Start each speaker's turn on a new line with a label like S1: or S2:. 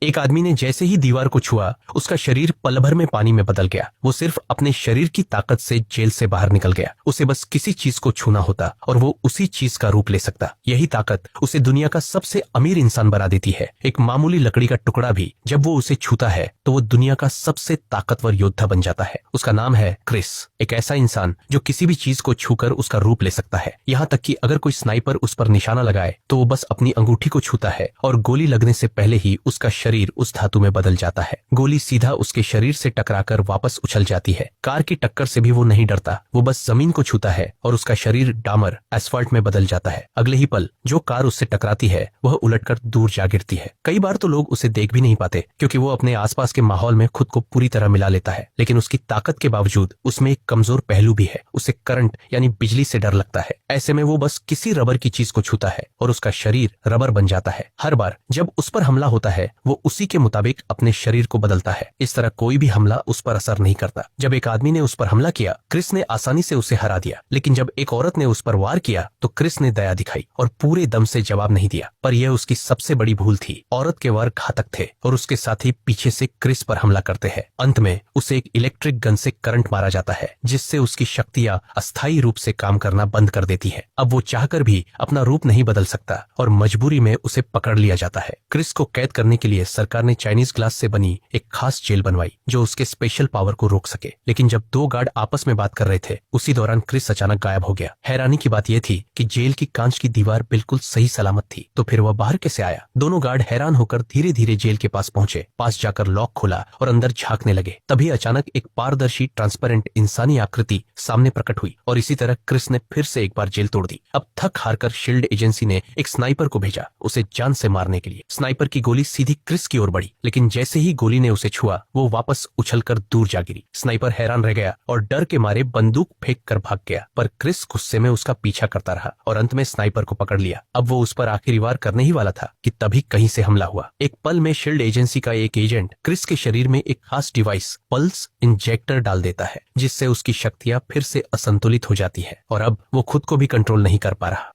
S1: एक आदमी ने जैसे ही दीवार को छुआ, उसका शरीर पल भर में पानी में बदल गया। वो सिर्फ अपने शरीर की ताकत से जेल से बाहर निकल गया। उसे बस किसी चीज को छूना होता और वो उसी चीज का रूप ले सकता। यही ताकत उसे दुनिया का सबसे अमीर इंसान बना देती है। एक मामूली लकड़ी का टुकड़ा भी जब वो उसे छूता है तो वो दुनिया का सबसे ताकतवर योद्धा बन जाता है। उसका नाम है क्रिस, एक ऐसा इंसान जो किसी भी चीज को छूकर उसका रूप ले सकता है। यहाँ तक कि अगर कोई स्नाइपर उस पर निशाना लगाए तो वो बस अपनी अंगूठी को छूता है और गोली लगने से पहले ही उसका शरीर उस धातु में बदल जाता है। गोली सीधा उसके शरीर से टकराकर वापस उछल जाती है। कार की टक्कर से भी वो नहीं डरता। वो बस जमीन को छूता है और उसका शरीर डामर एस्फाल्ट में बदल जाता है। अगले ही पल जो कार उससे टकराती है वह उलटकर दूर जा गिरती है। कई बार तो लोग उसे देख भी नहीं पाते क्योंकि वो अपने आसपास के माहौल में खुद को पूरी तरह मिला लेता है। लेकिन उसकी ताकत के बावजूद उसमें एक कमजोर पहलू भी है। उसे करंट यानी बिजली से डर लगता है। ऐसे में वो बस किसी रबर की चीज को छूता है और उसका शरीर रबर बन जाता है। हर बार जब उस पर हमला होता है वो उसी के मुताबिक अपने शरीर को बदलता है। इस तरह कोई भी हमला उस पर असर नहीं करता। जब एक आदमी ने उस पर हमला किया, क्रिस ने आसानी से उसे हरा दिया। लेकिन जब एक औरत ने उस पर वार किया तो क्रिस ने दया दिखाई और पूरे दम से जवाब नहीं दिया। पर यह उसकी सबसे बड़ी भूल थी। औरत के वार घातक थे और उसके साथी पीछे से क्रिस पर हमला करते हैं। अंत में उसे एक इलेक्ट्रिक गन से करंट मारा जाता है जिससे उसकी शक्तियां अस्थायी रूप से काम करना बंद कर देती है। अब वो चाहकर भी अपना रूप नहीं बदल सकता और मजबूरी में उसे पकड़ लिया जाता है। क्रिस को कैद करने के लिए सरकार ने चाइनीज ग्लास से बनी एक खास जेल बनवाई जो उसके स्पेशल पावर को रोक सके। लेकिन जब दो गार्ड आपस में बात कर रहे थे उसी दौरान क्रिस अचानक गायब हो गया। हैरानी की बात यह थी कि जेल की कांच की दीवार बिल्कुल सही सलामत थी, तो फिर वह बाहर कैसे आया? दोनों गार्ड हैरान होकर धीरे धीरे जेल के पास पहुंचे। पास जाकर लॉक खोला और अंदर झांकने लगे। तभी अचानक एक पारदर्शी ट्रांसपेरेंट इंसानी आकृति सामने प्रकट हुई और इसी तरह क्रिस ने फिर से एक बार जेल तोड़ दी। अब थक हारकर शील्ड एजेंसी ने एक स्नाइपर को भेजा उसे जान से मारने के लिए। स्नाइपर की गोली सीधी क्रिस की ओर बढ़ी, लेकिन जैसे ही गोली ने उसे छुआ वो वापस उछलकर दूर जा गिरी। स्नाइपर हैरान रह गया और डर के मारे बंदूक फेंक कर भाग गया। पर क्रिस गुस्से में उसका पीछा करता रहा और अंत में स्नाइपर को पकड़ लिया। अब वो उस पर आखिरी वार करने ही वाला था कि तभी कहीं से हमला हुआ। एक पल में शील्ड एजेंसी का एक एजेंट क्रिस के शरीर में एक खास डिवाइस पल्स इंजेक्टर डाल देता है जिससे उसकी शक्तियां फिर से असंतुलित हो जाती है और अब वो खुद को भी कंट्रोल नहीं कर पा रहा।